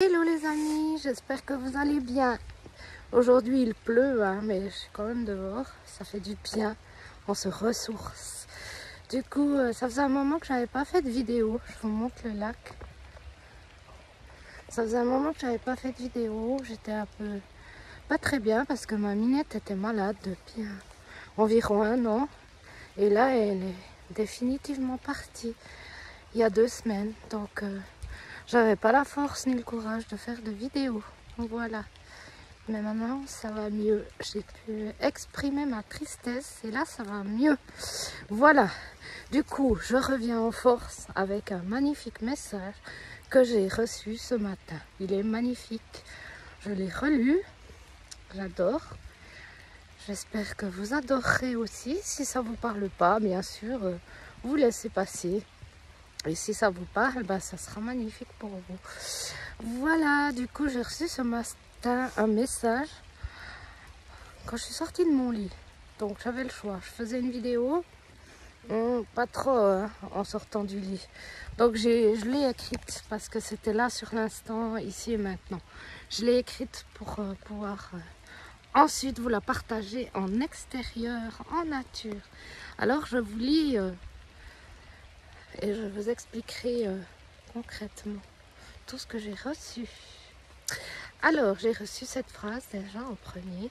Hello les amis, j'espère que vous allez bien. Aujourd'hui il pleut, hein, mais je suis quand même dehors, ça fait du bien, on se ressource. Du coup, ça faisait un moment que j'avais pas fait de vidéo, je vous montre le lac. Ça faisait un moment que j'avais pas fait de vidéo, j'étais un peu pas très bien parce que ma minette était malade depuis environ un an. Et là elle est définitivement partie il y a 2 semaines, donc j'avais pas la force ni le courage de faire de vidéos. Voilà. Mais maintenant, ça va mieux. J'ai pu exprimer ma tristesse et là, ça va mieux. Voilà. Du coup, je reviens en force avec un magnifique message que j'ai reçu ce matin. Il est magnifique. Je l'ai relu. J'adore. J'espère que vous adorerez aussi. Si ça ne vous parle pas, bien sûr, vous laissez passer. Et si ça vous parle, ben, ça sera magnifique pour vous. Voilà, du coup, j'ai reçu ce matin un message quand je suis sortie de mon lit. Donc, j'avais le choix. Je faisais une vidéo, pas trop hein, en sortant du lit. Donc, je l'ai écrite parce que c'était là sur l'instant, ici et maintenant. Je l'ai écrite pour pouvoir ensuite vous la partager en extérieur, en nature. Alors, je vous lis et je vous expliquerai concrètement tout ce que j'ai reçu. Alors, j'ai reçu cette phrase déjà en premier.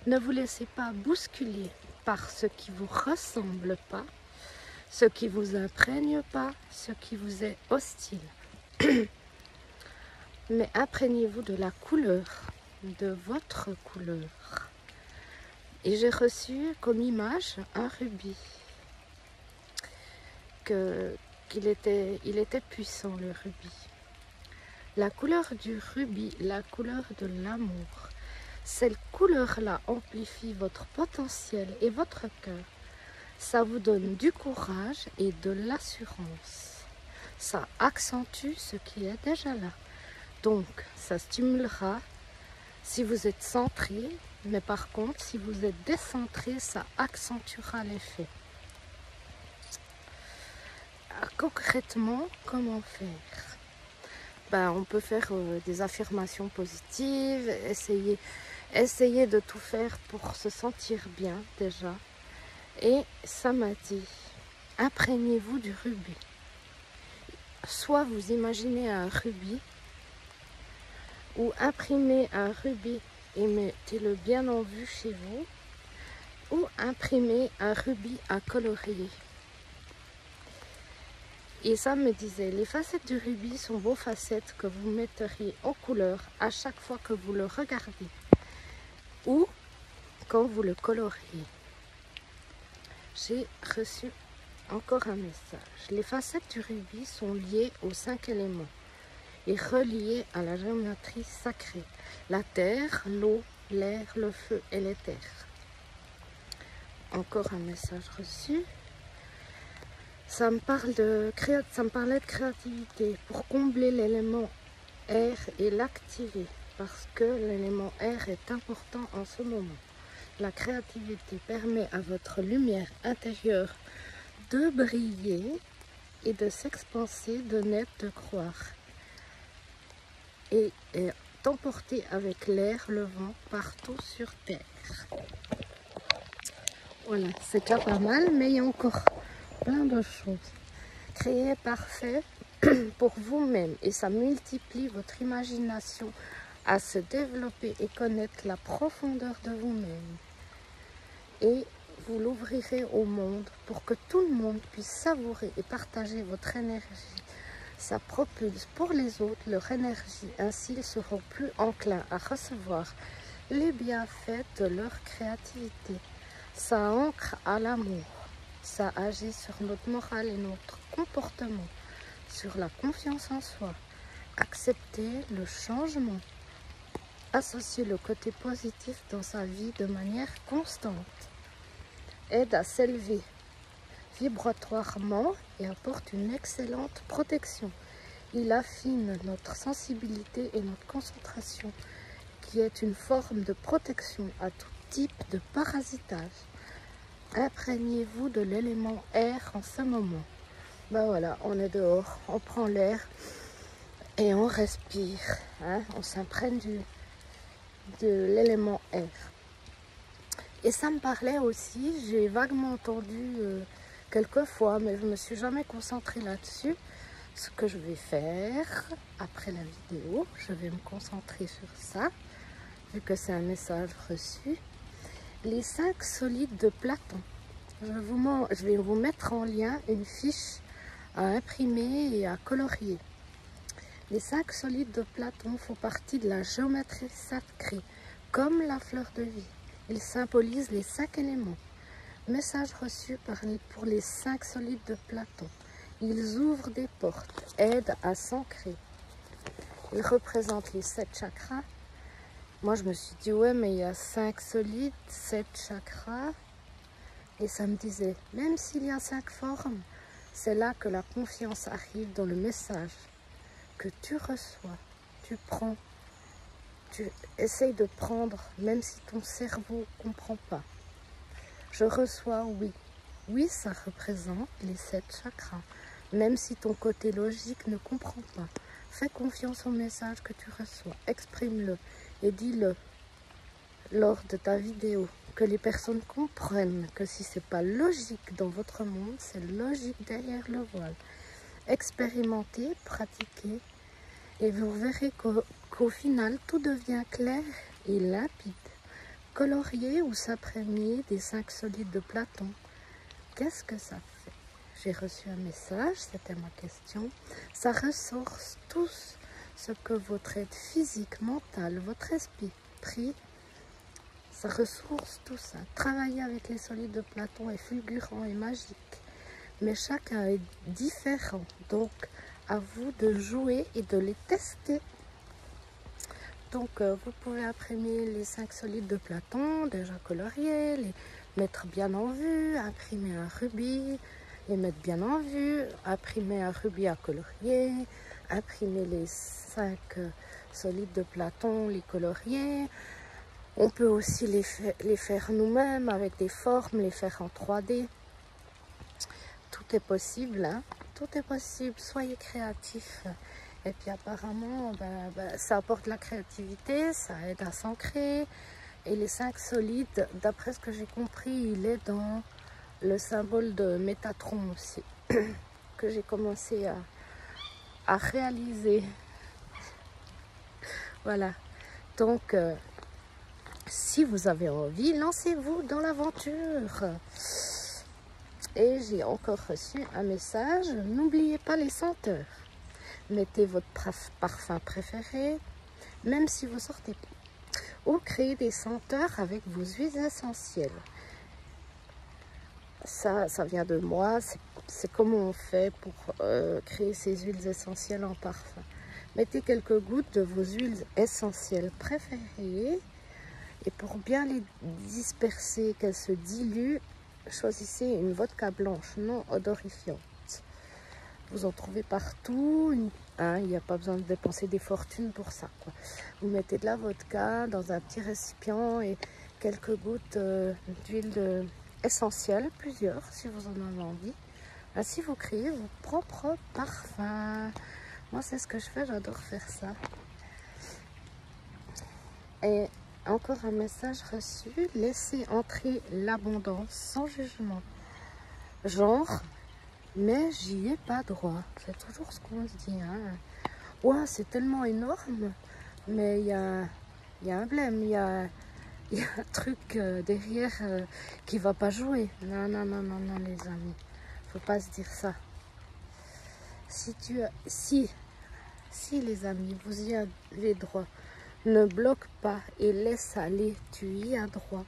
Ne vous laissez pas bousculer par ce qui vous ressemble pas, ce qui vous imprègne pas, ce qui vous est hostile. Mais imprégnez-vous de la couleur, de votre couleur. Et j'ai reçu comme image un rubis. Il était puissant, le rubis. La couleur du rubis, la couleur de l'amour. Cette couleur-là amplifie votre potentiel et votre cœur. Ça vous donne du courage et de l'assurance. Ça accentue ce qui est déjà là. Donc, ça stimulera si vous êtes centré, mais par contre, si vous êtes décentré, ça accentuera l'effet. Concrètement, comment faire? Ben, on peut faire des affirmations positives, essayer de tout faire pour se sentir bien déjà. Et ça m'a dit, imprégnez-vous du rubis. Soit vous imaginez un rubis, ou imprimez un rubis et mettez-le bien en vue chez vous, ou imprimez un rubis à colorier. Et ça me disait, les facettes du rubis sont vos facettes que vous metteriez en couleur à chaque fois que vous le regardez ou quand vous le coloriez. J'ai reçu encore un message. Les facettes du rubis sont liées aux 5 éléments et reliées à la géométrie sacrée. La terre, l'eau, l'air, le feu et l'éther. Encore un message reçu. Ça me parlait de créativité pour combler l'élément air et l'activer parce que l'élément air est important en ce moment. La créativité permet à votre lumière intérieure de briller et de s'expanser, de naître, de croire et d'emporter avec l'air, le vent partout sur terre. Voilà, c'est déjà pas mal, mais il y a encore plein de choses. Créer parfait pour vous-même et ça multiplie votre imagination à se développer et connaître la profondeur de vous-même. Et vous l'ouvrirez au monde pour que tout le monde puisse savourer et partager votre énergie. Ça propulse pour les autres leur énergie, ainsi ils seront plus enclins à recevoir les bienfaits de leur créativité. Ça ancre à l'amour. Ça agit sur notre morale et notre comportement, sur la confiance en soi. Accepter le changement. Associer le côté positif dans sa vie de manière constante. Aide à s'élever vibratoirement et apporte une excellente protection. Il affine notre sensibilité et notre concentration, qui est une forme de protection à tout type de parasitage. Imprégnez-vous de l'élément air en ce moment. Ben voilà, on est dehors, on prend l'air et on respire, hein, on s'imprègne de l'élément air. Et ça me parlait aussi, j'ai vaguement entendu quelques fois, mais je ne me suis jamais concentrée là-dessus. Ce que je vais faire après la vidéo, je vais me concentrer sur ça, vu que c'est un message reçu. Les 5 solides de Platon. Je vais vous mettre en lien une fiche à imprimer et à colorier. Les 5 solides de Platon font partie de la géométrie sacrée, comme la fleur de vie. Ils symbolisent les 5 éléments. Message reçu pour les 5 solides de Platon. Ils ouvrent des portes, aident à s'ancrer. Ils représentent les 7 chakras. Moi, je me suis dit, ouais, mais il y a 5 solides, 7 chakras. Et ça me disait, même s'il y a 5 formes, c'est là que la confiance arrive dans le message que tu reçois. Tu prends, tu essayes de prendre, même si ton cerveau ne comprend pas. Je reçois, oui. Oui, ça représente les 7 chakras. Même si ton côté logique ne comprend pas. Fais confiance au message que tu reçois. Exprime-le et dis-le lors de ta vidéo. Que les personnes comprennent que si ce n'est pas logique dans votre monde, c'est logique derrière le voile. Expérimentez, pratiquez et vous verrez qu'au final, tout devient clair et limpide. Colorier ou s'imprégner des 5 solides de Platon. Qu'est-ce que ça fait? J'ai reçu un message, c'était ma question. Ça ressource tous ce que votre aide physique, mentale, votre esprit, ça ressource tout ça. Travailler avec les solides de Platon est fulgurant et magique. Mais chacun est différent. Donc, à vous de jouer et de les tester. Donc, vous pouvez imprimer les 5 solides de Platon, déjà coloriés, les mettre bien en vue, imprimer un rubis, les mettre bien en vue, imprimer un rubis à colorier, imprimer les 5 solides de Platon, les colorier. On peut aussi les faire nous-mêmes avec des formes, les faire en 3D. Tout est possible, hein? Tout est possible, soyez créatifs. Et puis apparemment, ça apporte la créativité, ça aide à s'ancrer. Et les 5 solides, d'après ce que j'ai compris, il est dans le symbole de Métatron aussi, que j'ai commencé à réaliser. Voilà. Donc, si vous avez envie, lancez-vous dans l'aventure. Et j'ai encore reçu un message, n'oubliez pas les senteurs. Mettez votre parfum préféré, même si vous sortez pas. Ou créez des senteurs avec vos huiles essentielles. Ça vient de moi, c'est comment on fait pour créer ces huiles essentielles en parfum. Mettez quelques gouttes de vos huiles essentielles préférées. Et pour bien les disperser, qu'elles se diluent, choisissez une vodka blanche non odorifiante. Vous en trouvez partout, il n'y a pas besoin de dépenser des fortunes pour ça, quoi. Vous mettez de la vodka dans un petit récipient et quelques gouttes d'huile essentielle, plusieurs si vous en avez envie. Ainsi vous créez vos propres parfums. Moi c'est ce que je fais, j'adore faire ça. Et encore un message reçu, laissez entrer l'abondance sans jugement. Genre, mais j'y ai pas droit. C'est toujours ce qu'on se dit. Hein. Ouais, c'est tellement énorme, mais il y a un blême, il y a un truc derrière qui va pas jouer. Non, non, non, non, non, les amis. Faut pas se dire ça. Si les amis, vous y avez droit, ne bloque pas et laisse aller, tu y as droit.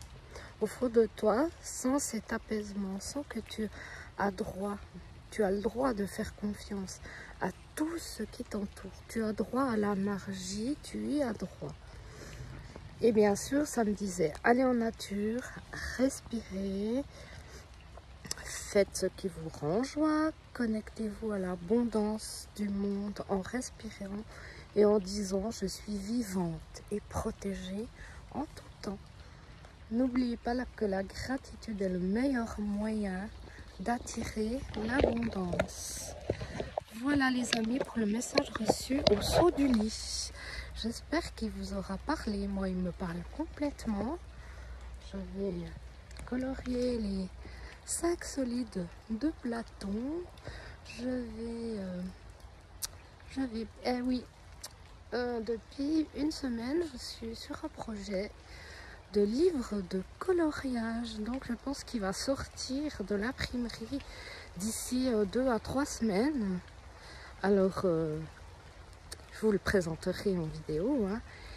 Au fond de toi, sans cet apaisement, sans que tu as le droit de faire confiance à tout ce qui t'entoure. Tu as droit à la magie, tu y as droit. Et bien sûr, ça me disait, allez en nature, respirez, faites ce qui vous rend joie, connectez-vous à l'abondance du monde en respirant et en disant je suis vivante et protégée en tout temps. N'oubliez pas que la gratitude est le meilleur moyen d'attirer l'abondance. Voilà les amis pour le message reçu au saut du lit. J'espère qu'il vous aura parlé. Moi, il me parle complètement. Je vais colorier les 5 solides de Platon. Depuis une semaine, je suis sur un projet de livre de coloriage. Donc, je pense qu'il va sortir de l'imprimerie d'ici 2 à 3 semaines. Alors, je vous le présenterai en vidéo.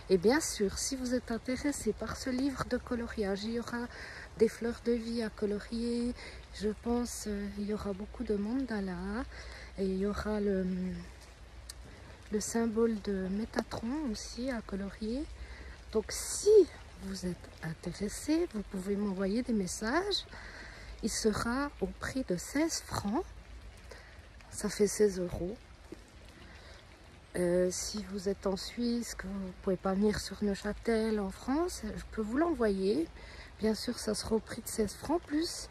Et bien sûr, si vous êtes intéressé par ce livre de coloriage, il y aura des fleurs de vie à colorier. Je pense il y aura beaucoup de mandalas. Et il y aura le symbole de Métatron aussi à colorier. Donc si vous êtes intéressé, vous pouvez m'envoyer des messages. Il sera au prix de 16 francs. Ça fait 16 €. Si vous êtes en Suisse, que vous ne pouvez pas venir sur Neuchâtel en France, je peux vous l'envoyer. Bien sûr, ça sera au prix de 16 francs plus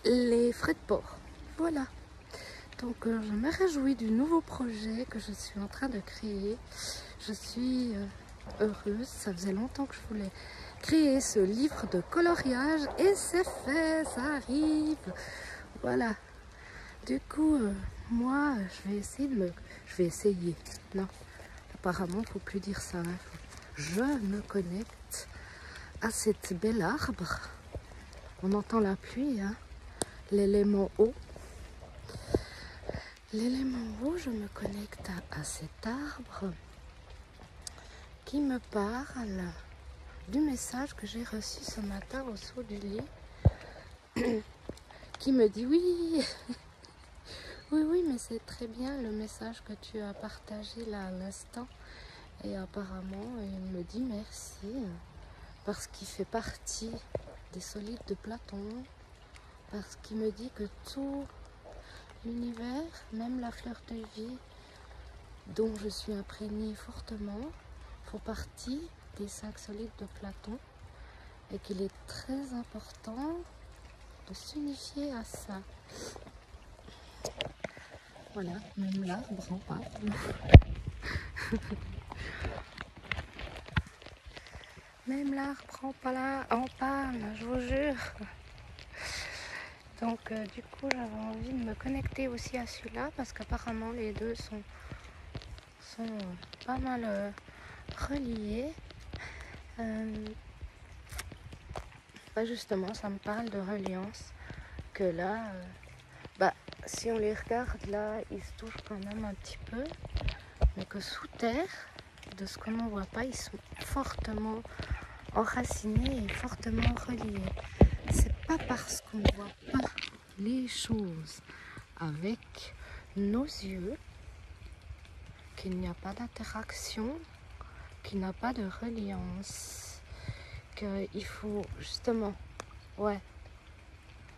les frais de port. Voilà. Donc, je me réjouis du nouveau projet que je suis en train de créer. Je suis heureuse. Ça faisait longtemps que je voulais créer ce livre de coloriage et c'est fait, ça arrive. Voilà. Du coup, moi, je vais essayer. Non, apparemment, il ne faut plus dire ça. Je me connecte à cet bel arbre. On entend la pluie, l'élément eau. L'élément eau, je me connecte à cet arbre qui me parle du message que j'ai reçu ce matin au saut du lit, qui me dit oui. Oui, mais c'est très bien le message que tu as partagé là à l'instant. Et apparemment, il me dit merci parce qu'il fait partie des solides de Platon. Parce qu'il me dit que tout l'univers, même la fleur de vie dont je suis imprégnée fortement, font partie des 5 solides de Platon. Et qu'il est très important de s'unifier à ça. Voilà, même l'arbre en parle. Même l'arbre en parle, je vous jure. Donc du coup j'avais envie de me connecter aussi à celui-là parce qu'apparemment les deux sont pas mal reliés. Justement ça me parle de reliance que là si on les regarde là ils se touchent quand même un petit peu, mais que sous terre, de ce qu'on ne voit pas, ils sont fortement enracinés et fortement reliés. C'est pas parce qu'on ne voit pas les choses avec nos yeux qu'il n'y a pas d'interaction, qu'il n'y a pas de reliance, qu'il faut justement,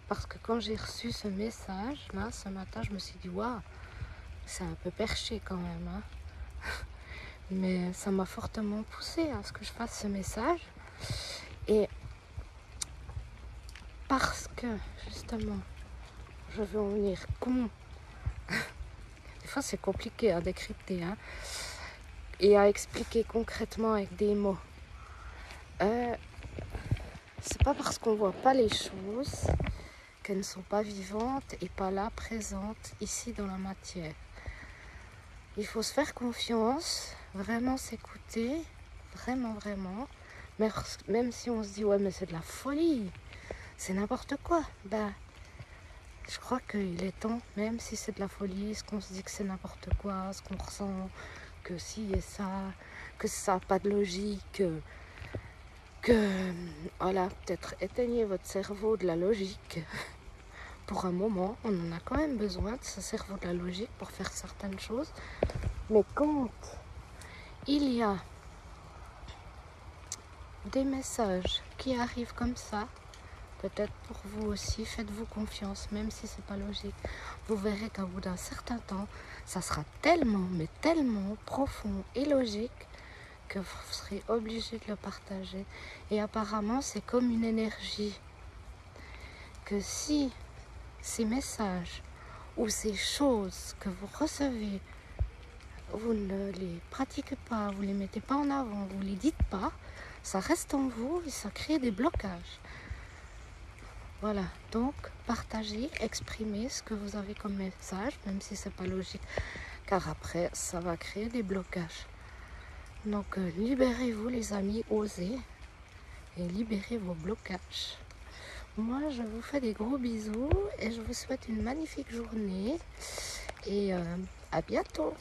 parce que quand j'ai reçu ce message là ce matin, je me suis dit waouh, c'est un peu perché quand même, mais ça m'a fortement poussé à ce que je fasse ce message. Et parce que justement je veux en venir des fois c'est compliqué à décrypter et à expliquer concrètement avec des mots. C'est pas parce qu'on voit pas les choses qu'elles ne sont pas vivantes et pas là, présentes ici dans la matière. Il faut se faire confiance, vraiment s'écouter, vraiment, même si on se dit ouais mais c'est de la folie, c'est n'importe quoi, je crois qu'il est temps, même si c'est de la folie, ce qu'on se dit que c'est n'importe quoi, ce qu'on ressent, que si et ça, que ça n'a pas de logique, voilà, peut-être éteignez votre cerveau de la logique. Pour un moment, on en a quand même besoin de ce cerveau de la logique pour faire certaines choses. Mais quand il y a des messages qui arrivent comme ça, peut-être pour vous aussi, faites-vous confiance, même si c'est pas logique. Vous verrez qu'au bout d'un certain temps, ça sera tellement, mais tellement profond et logique que vous serez obligé de le partager. Et apparemment, c'est comme une énergie. Que si ces messages où ces choses que vous recevez, vous ne les pratiquez pas, vous ne les mettez pas en avant, vous ne les dites pas, ça reste en vous et ça crée des blocages. Voilà, donc partagez, exprimez ce que vous avez comme message, même si c'est pas logique, car après ça va créer des blocages. Donc libérez-vous les amis, osez et libérez vos blocages. Moi je vous fais des gros bisous et je vous souhaite une magnifique journée et à bientôt.